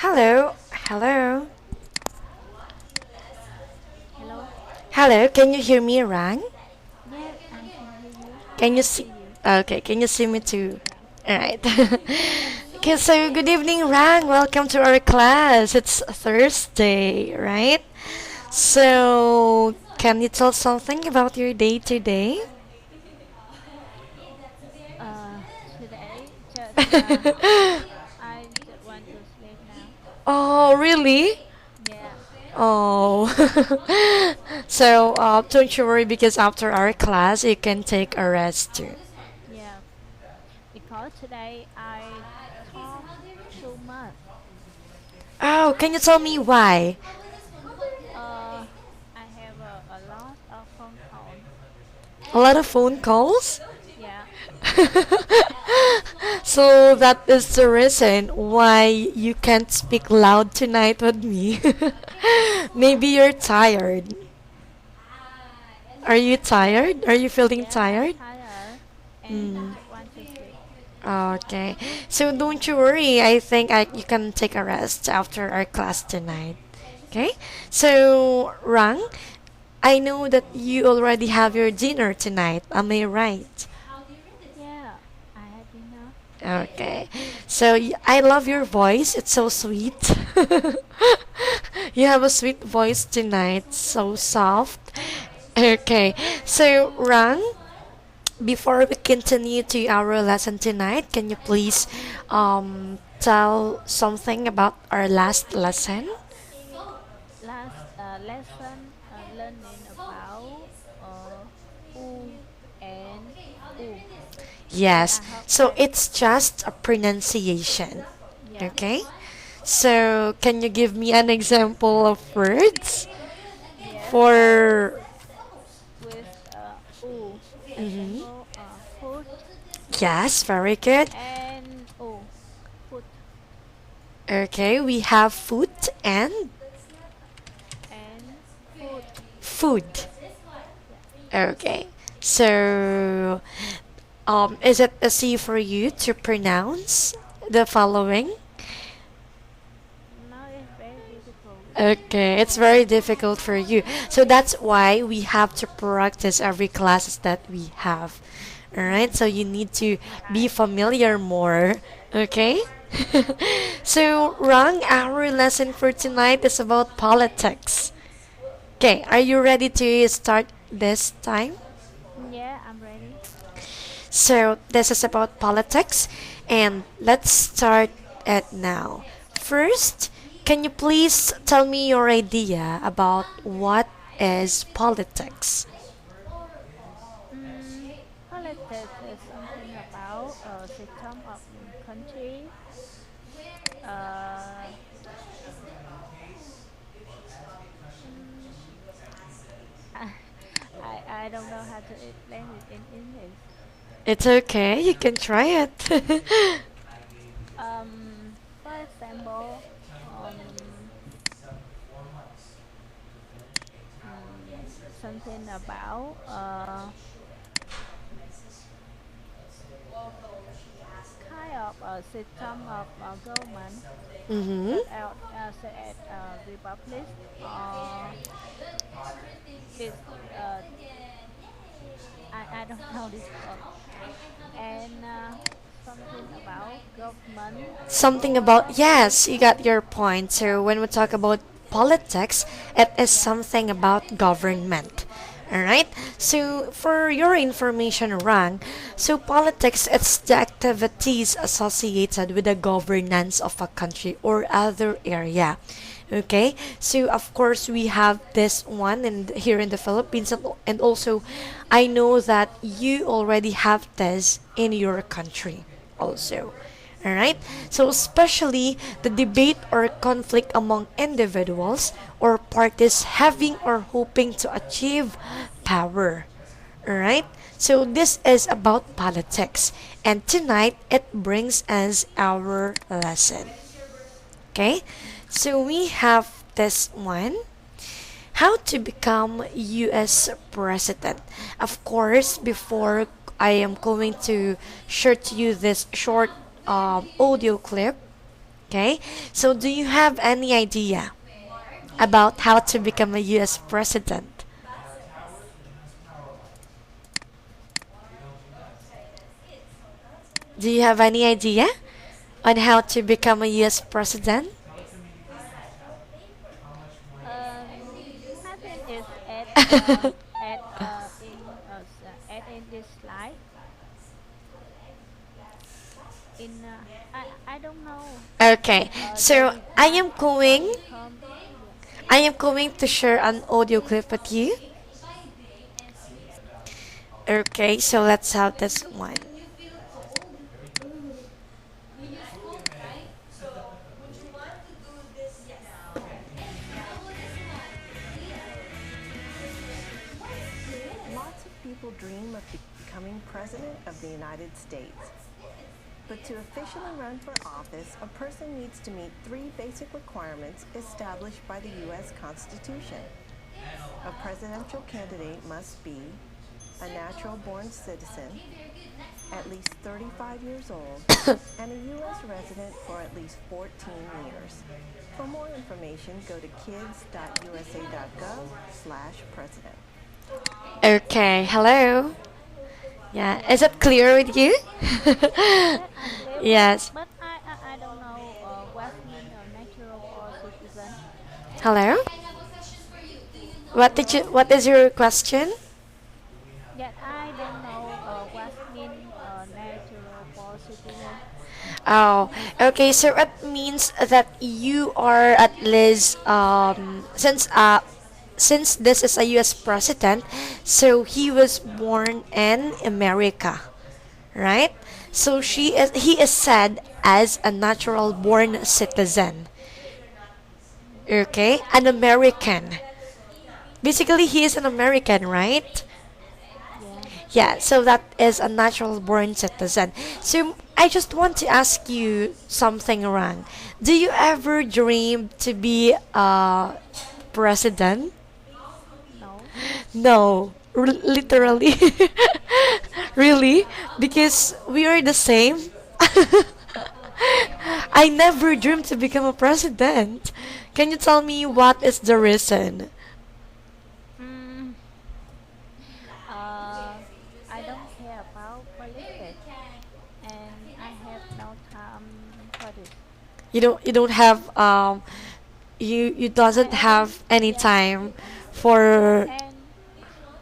Hello, hello, Hello? hello. Can you hear me, Rang? Yes, I can hear you. Can you I see? see you. Okay, can you see me too? All right. Okay, so good evening, Rang. Welcome to our class. It's Thursday, right? So, can you tell something about your day today? Today, I just want to sleep now. Oh, really? Yeah, Oh. So, don't you worry because after our class, you can take a rest too. yeah. Because today I talk too much. Oh, can you tell me why? Uh, I have a lot of phone calls. A lot of phone calls? Yeah, So that is the reason why you can't speak loud tonight with me. Maybe you're tired. Are you tired? Are you feeling yeah, I'm tired? tired and I Mm. just want to sleep. Okay. So don't you worry. I think you can take a rest after our class tonight. Okay? So, Rang, I know that you already have your dinner tonight. Am I right? Yeah, I had dinner. Okay. So I love your voice. It's so sweet. You have a sweet voice tonight. So soft. Okay. So Rang, before we continue to our lesson tonight, can you please tell something about our last lesson? Last lesson learning about u and u, and Yes. I hope So it's just a pronunciation. yeah, Okay? So can you give me an example of words yes, for with u. Mhm. Example, food Yes, very good. and food Okay, we have food and and food. food. Yeah, Okay, so is it easy for you to pronounce the following? now it's very difficult. Okay, it's very difficult for you. So that's why we have to practice every classes that we have. All right, so you need to be Right. familiar more. Okay? So, Rang, our lesson for tonight is about politics. Okay, are you ready to start this time? Yeah, I'm ready. So, this is about politics, and let's start it now. First, can you please tell me your idea about what is politics? Mm, Politics is something about a system of country. Uh, mm, I, I don't know how to explain it in English. It's okay, you can try it. For example, something about kind of a system of government, Mm-hmm. such as republic, or is I don't know this word, and something about government Something or about, yes, you got your point. So when we talk about politics, it is yeah, something about government. All right. So for your information, Rang, so politics it's the activities associated with the governance of a country or other area. Okay. So of course we have this one and here in the Philippines, and also I know that you already have this in your country also. Alright? So, especially the debate or conflict among individuals or parties having or hoping to achieve power. Alright? So, this is about politics. And tonight, it brings us our lesson. Okay? So, we have this one. How to become US President. Of course, before I am going to share to you this short audio clip, Okay, so do you have any idea about how to become a US president? Do you have any idea on how to become a US president? I think it's at in this slide. In I don't know. Okay, so They become yeah. I am going to share an audio clip with you. Okay, so let's have this one. Lots of people dream of becoming President of the United States. But to officially run for office, a person needs to meet three basic requirements established by the U.S. Constitution. A presidential candidate must be a natural-born citizen, at least 35 years old, and a U.S. resident for at least 14 years. For more information, go to kids.usa.gov/president. Okay, hello. Yeah, is it clear with you? That I believe, Yes. but I don't know what mean natural or citizen. Hello? Hello. What is your question? That I don't know what mean natural or citizen. Oh, okay. So it means that you are at least since this is a U.S. president, so he was born in America, right? So he is said as a natural born citizen. Okay, an American. Basically, he is an American, right? Yeah. Yeah, so that is a natural born citizen. So I just want to ask you something wrong. Do you ever dream to be a president? No. No, literally. Really? Because we are the same. I never dreamed to become a president. Can you tell me what is the reason? Mm, uh, I don't care about politics, and I have no time for this. You don't have you doesn't have any Yeah, time for and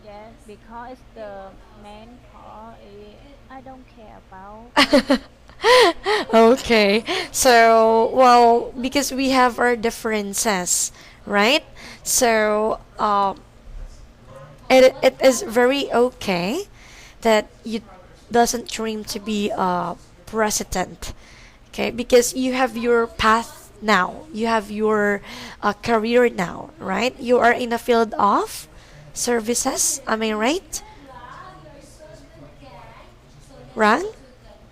yes, because the main part I don't care about. Okay. So, well, because we have our differences, right? So, it is very okay that you doesn't dream to be a president, okay? Because you have your path now. You have your career now, right? You are in a field of services. Am I right? Right?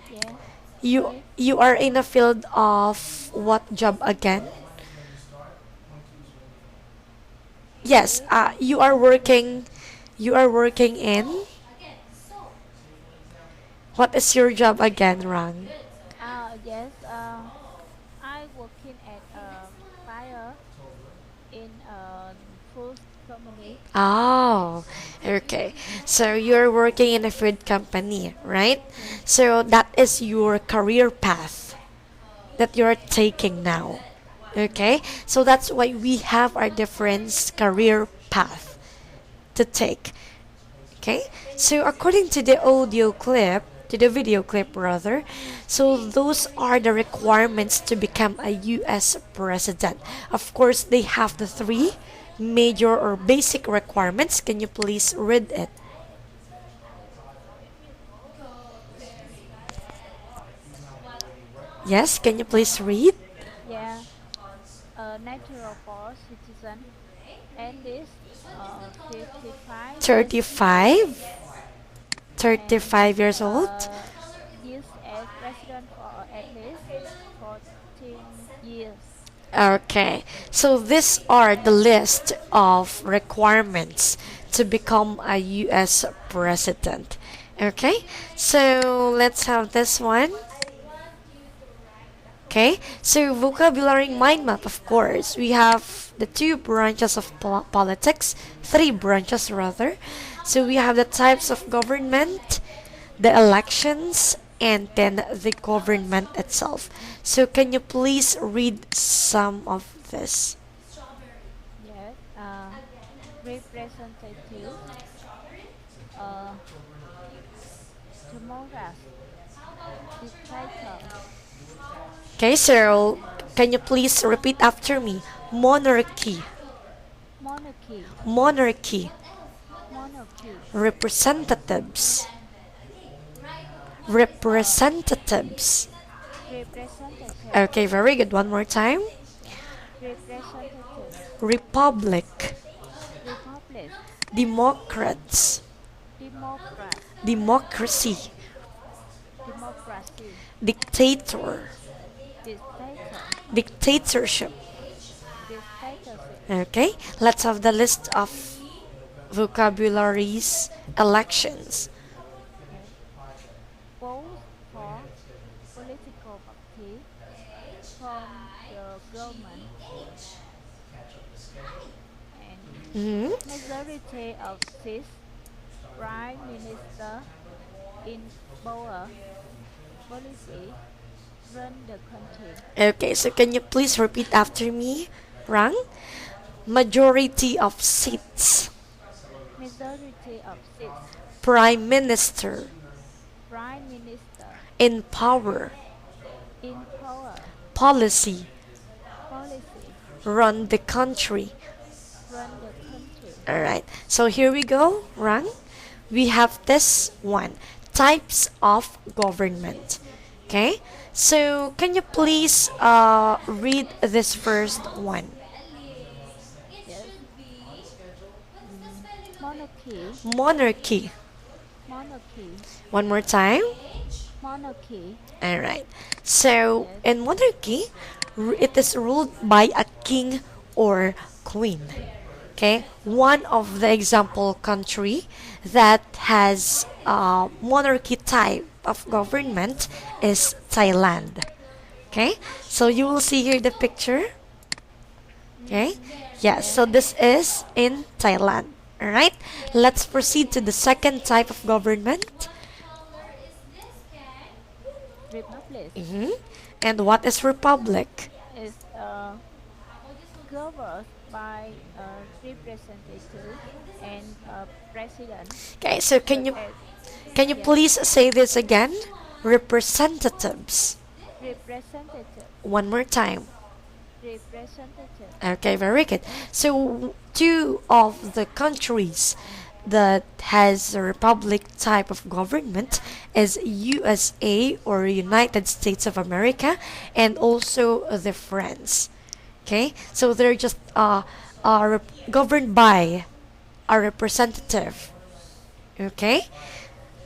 Yeah, You sorry. you are in a field of what job again? Yes, you are working in what is your job again, Rang? Yes. I working at fire in a food company. Oh, okay. So you're working in a food company, right? Yeah. So that is your career path that you're taking now. Okay? So that's why we have our different career path to take. Okay, so according to the video clip rather, so those are the requirements to become a US president. Of course, they have the three major or basic requirements. Can you please read it? Yes, can you please read? Yeah. A natural born citizen, at least 55 years old, 35, and 35 years old. years as resident for at least 14 years. Okay, so these are the list of requirements to become a US president. Okay, so let's have this one. Okay, so vocabulary mind map, of course. We have the two branches of politics, three branches rather. So we have the types of government, the elections, and then the government itself. So can you please read some of this? Yes. Representative, uh, democrat, dictator, Okay, so can you please repeat after me? Monarchy, monarchy, monarchy, monarchy, representatives, representatives. representative, Okay, very good. One more time. representative, Republic, republic, Democrats, democrat, democracy, democracy, dictator, dictator, dictatorship. dictatorship. Okay, let's have the list of vocabularies. Elections. Yes. Vote for political party from the government and Mhm. majority of seats, prime minister in power, policy, run the country. Okay, so can you please repeat after me? Rang? Majority of seats. Majority of seats, Prime Minister prime minister in power. in power, Policy. policy, Run the country. run the country. Alright, so here we go, Rang. We have this one, types of government. Okay, so can you please read this first one? Yes. Monarchy, Monarchy. monarchy, One more time. monarchy. Alright, so Yes. in monarchy, it is ruled by a king or queen. Okay, one of the example country that has monarchy type of government is Thailand. Okay, so you will see here the picture. Okay, yes, so this is in Thailand. All right, let's proceed to the second type of government. Republic And what is republic? is governed by a representative and a president. Okay, so Such as can you yes, please say this again? Representatives. representative, One more time. representative. Okay, very good. So two of the countries that has a republic type of government is USA or United States of America and also the France. Okay, so they're just governed by a representative. Okay,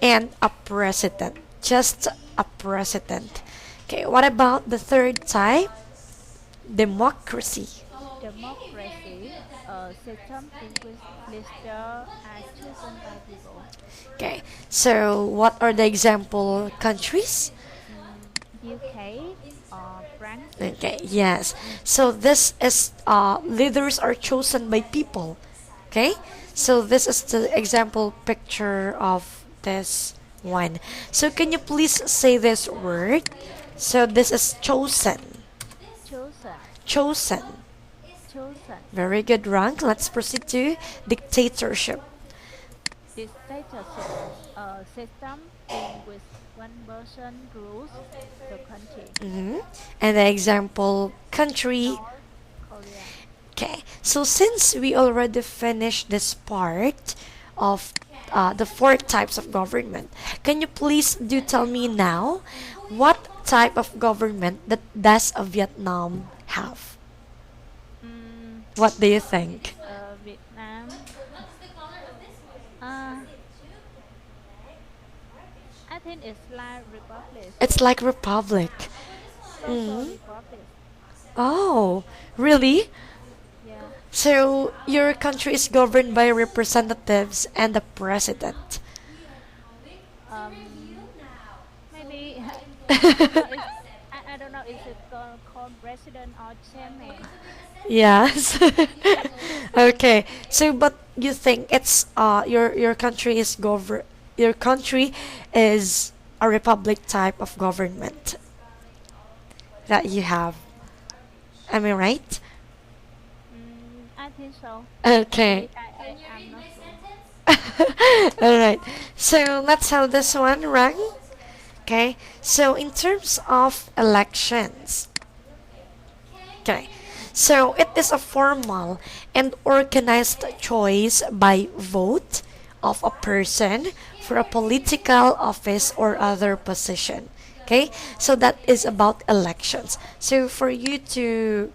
and a president. Just a president. Okay, what about the third type? Democracy. Democracy, system in which leaders are chosen by people. Okay, so what are the example countries? UK or France. Okay, yes. So this is leaders are chosen by people. Okay, so this is the example picture of this one. So can you please say this word? So this is chosen. Chosen, Chosen. chosen. Very good, rank. Let's proceed to dictatorship. Dictatorship, a system in which one person rules the country. And the example country. North Korea. Okay, so since we already finished this part of the four types of government, can you please do tell me now what type of government that does Vietnam have? Mm, What do you think? Vietnam. Uh, I think it's like republic, It's like republic. social republic. Oh, really? Yeah. So your country is governed by representatives and the president. Maybe. I don't know. I don't know how is it called president or chairman? Yes. Okay. So, but you think it's your country is your country is a republic type of government that you have. Am I right? I think so. Okay. But I'm not sure. All right. So let's have this one rang. Okay. So in terms of elections, okay. So it is a formal and organized choice by vote of a person for a political office or other position. Okay. So that is about elections. So for you to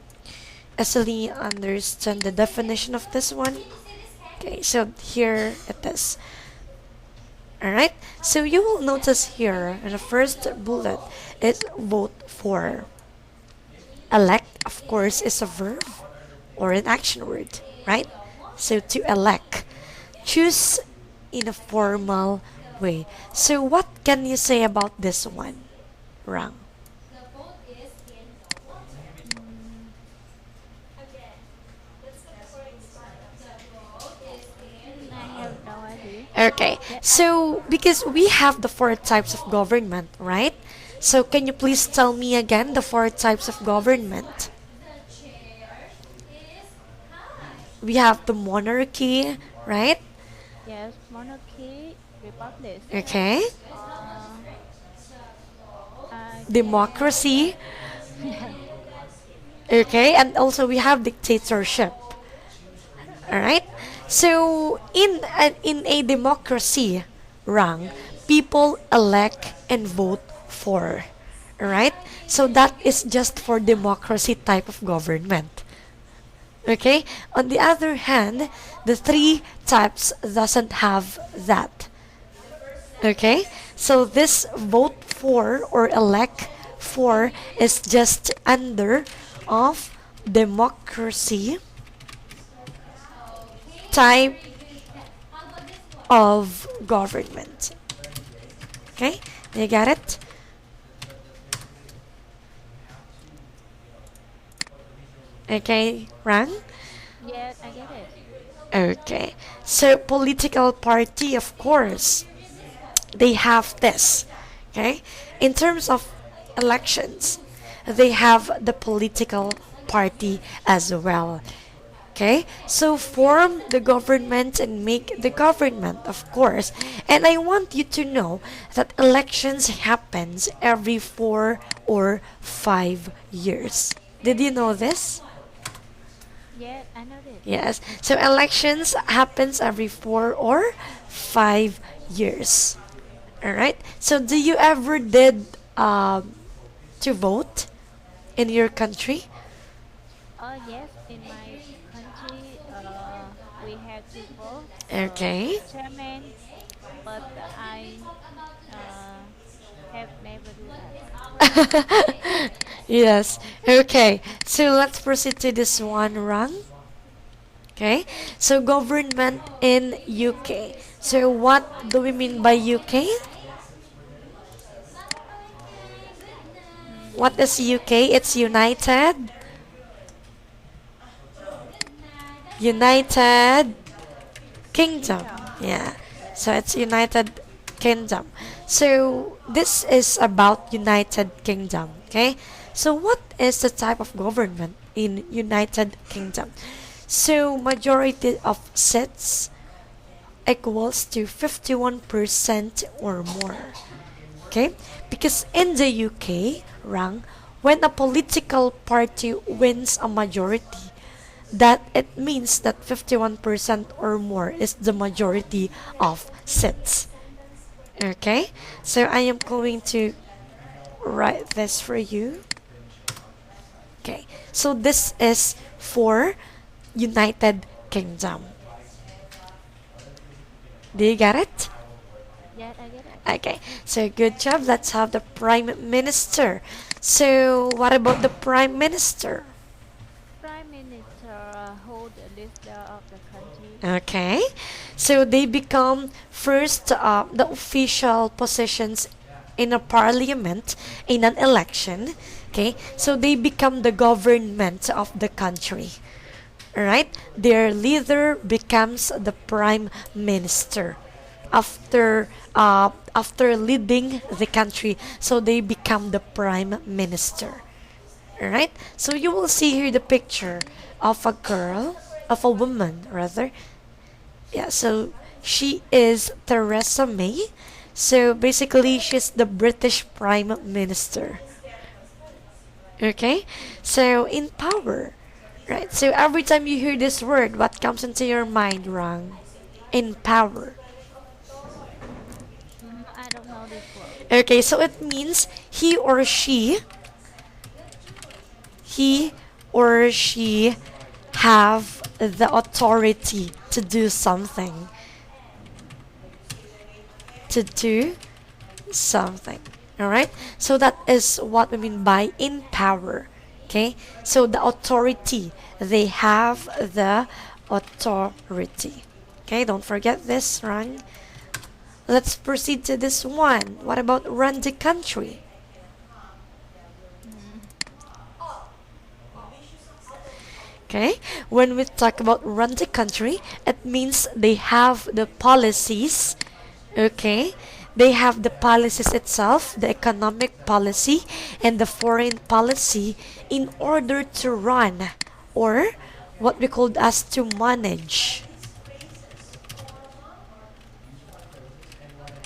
easily understand the definition of this one, okay, so here it is. Alright, so you will notice here in the first bullet is vote for. Elect, of course, is a verb or an action word, right? So to elect, choose in a formal way. So what can you say about this one, Rang? Mm, I have no idea. Okay, Yeah, so because we have the four types of government, right? So can you please tell me again the four types of government? We have the monarchy, right? yes, monarchy, republic. Okay, Uh, I can. democracy, okay, and also we have dictatorship. All right. So in a democracy, Rang, people elect and vote for. All right. So that is just for democracy type of government. Okay. On the other hand, the three types doesn't have that. Okay. So this vote for or elect for is just under of democracy type of government. Okay, you got it? Okay, Rang? Yes, I get it. Okay, so political party, of course, they have this. Okay, in terms of elections, they have the political party as well. Okay, so form the government and make the government, of course. And I want you to know that elections happens every 4 or 5 years. Did you know this? Yes, I know this. Yes. So elections happens every 4 or 5 years. All right. So do you ever did to vote in your country? Yes, in my country, we have to vote Okay. chairman, but I uh, have never do that. Yes. Okay. So let's proceed to this one run. Okay. So government in UK. So what do we mean by UK? What Mm, is UK? It's United Kingdom. kingdom. Yeah. So it's United Kingdom. So this is about United Kingdom. Okay. So what is the type of government in United Kingdom? So majority of seats equals to 51% or more. Okay? Because in the UK, Rang, when a political party wins a majority, that it means that 51% or more is the majority of seats. Okay? So I am going to write this for you. Okay. So this is for United Kingdom. Do you get it? Yes, I get it. Okay, so good job. Let's have the Prime Minister. So, what about the Prime Minister? Prime Minister hold the leader of the country. Okay, so they become first the official positions in a parliament in an election, okay, so they become the government of the country. Alright? Their leader becomes the prime minister after leading the country, so they become the prime minister. Alright? So you will see here the picture of a girl, of a woman rather. Yeah, so she is Theresa May. So basically, she's the British Prime Minister. Okay? So in power. Right? So every time you hear this word, what comes into your mind, wrong? In power. I don't know this word. Okay, so it means he or she have the authority to do something. To do something. Alright? So that is what we mean by in power. Okay? So the authority. They have the authority. Okay? Don't forget this, run. Let's proceed to this one. What about run the country? Okay? When we talk about run the country, it means they have the policies. Okay? They have the policies itself, the economic policy and the foreign policy in order to run or what we call as to manage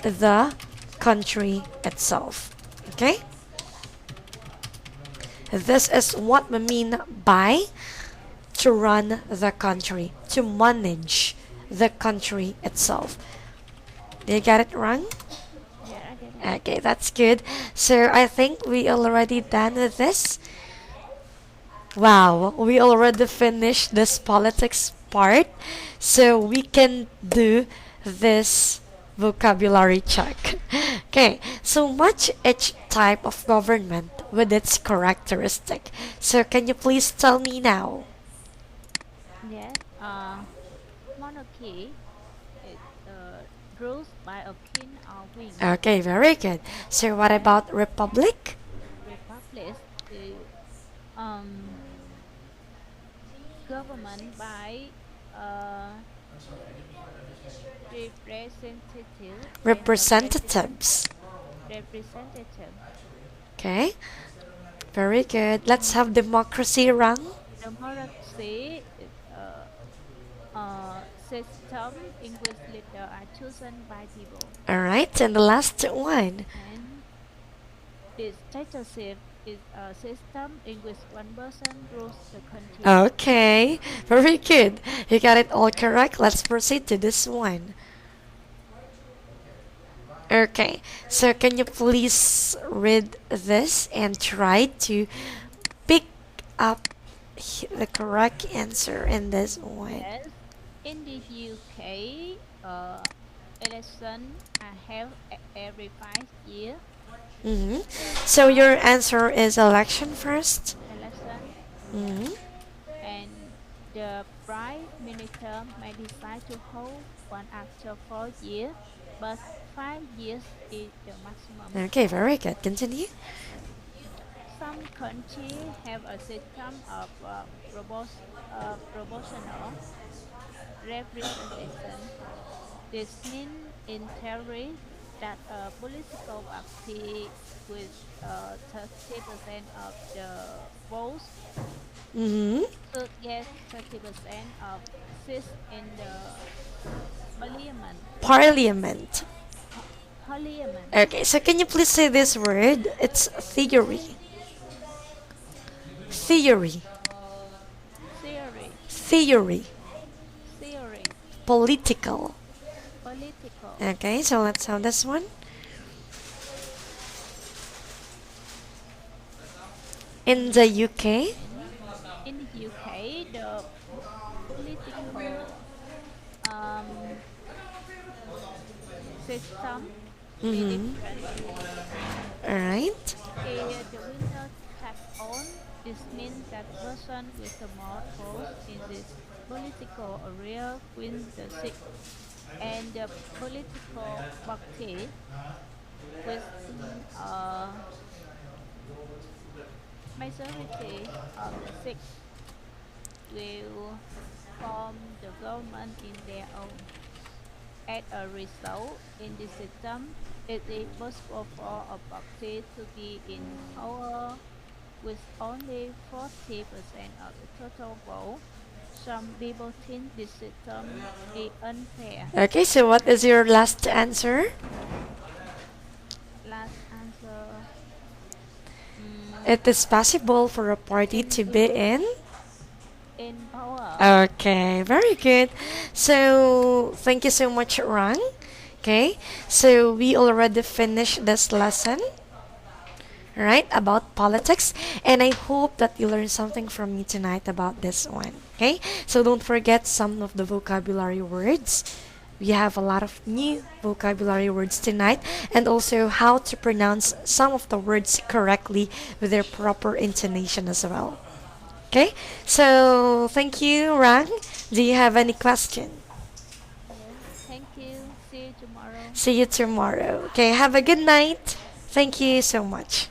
the country itself. Okay? This is what we mean by to run the country, to manage the country itself. Did you get it wrong? Yeah, I get it. Okay, that's good. So I think we already done with this. Wow, we already finished this politics part. So we can do this vocabulary check. Okay, so match each type of government with its characteristic. So can you please tell me now? Yes. Monarchy is ruled by a king or queen. Okay, very good. So what about republic? Republic is um, government by representative and the president. Representatives. Representative. Okay, very good. Let's have democracy run. Democracy is a system in which leaders are chosen by people. Alright, and the last one. And dictatorship is a system in which one person rules the country. Okay, very good. You got it all correct. Let's proceed to this one. Okay, so can you please read this and try to pick up the correct answer in this one? Yes. In the UK, elections are held every 5 years. Mm-hmm. So your answer is election first? Election, Mm-hmm. and the prime minister may decide to hold one after 4 years, but 5 years is the maximum. Okay, very good. Continue. Some countries have a system of proportional representation. This means in theory that a political party with 30% of the votes Mm-hmm. should get 30% of seats in the parliament. Parliament. Parliament. Okay, so can you please say this word? It's theory. Theory. Theory. Theory. Theory. Political. Political. Okay, so let's have this one. In the UK, In the UK, the political um, system be mm-hmm. different. Alright. Here, the winner takes all. This means that person with the most votes in this political area wins the seat, and the political party Question majority of the sick will form the government in their own. As a result, in this system, it is possible for a party to be in power with only 40% of the total vote. Some people think this system is unfair. Okay, so what is your last answer? Last answer. It is possible for a party to be In power. Okay, very good. So, thank you so much, Rang. Okay, so we already finished this lesson, right, about politics, and I hope that you learned something from me tonight about this one. Okay, so don't forget some of the vocabulary words. We have a lot of new vocabulary words tonight, and also how to pronounce some of the words correctly with their proper intonation as well. Okay, so thank you, Rang. Do you have any question? Yes. Thank you. See you tomorrow. See you tomorrow. Okay, have a good night. Thank you so much.